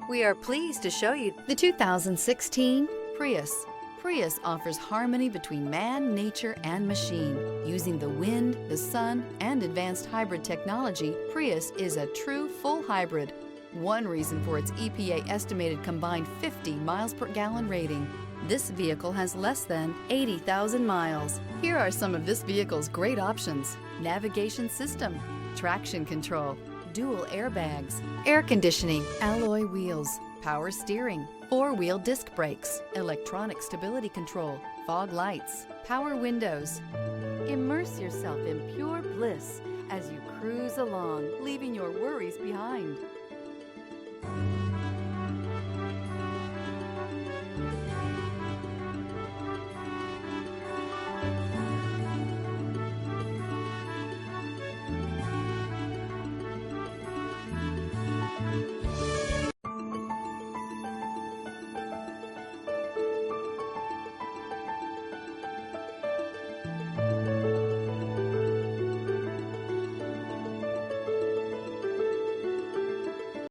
We are pleased to show you the 2016 Prius. Prius offers harmony between man, nature, and machine. Using the wind, the sun, and advanced hybrid technology, Prius is a true full hybrid. One reason for its EPA estimated combined 50 miles per gallon rating. This vehicle has less than 80,000 miles. Here are some of this vehicle's great options: navigation system, traction control, dual airbags, air conditioning, alloy wheels, power steering, four-wheel disc brakes, electronic stability control, fog lights, power windows. Immerse yourself in pure bliss as you cruise along, leaving your worries behind.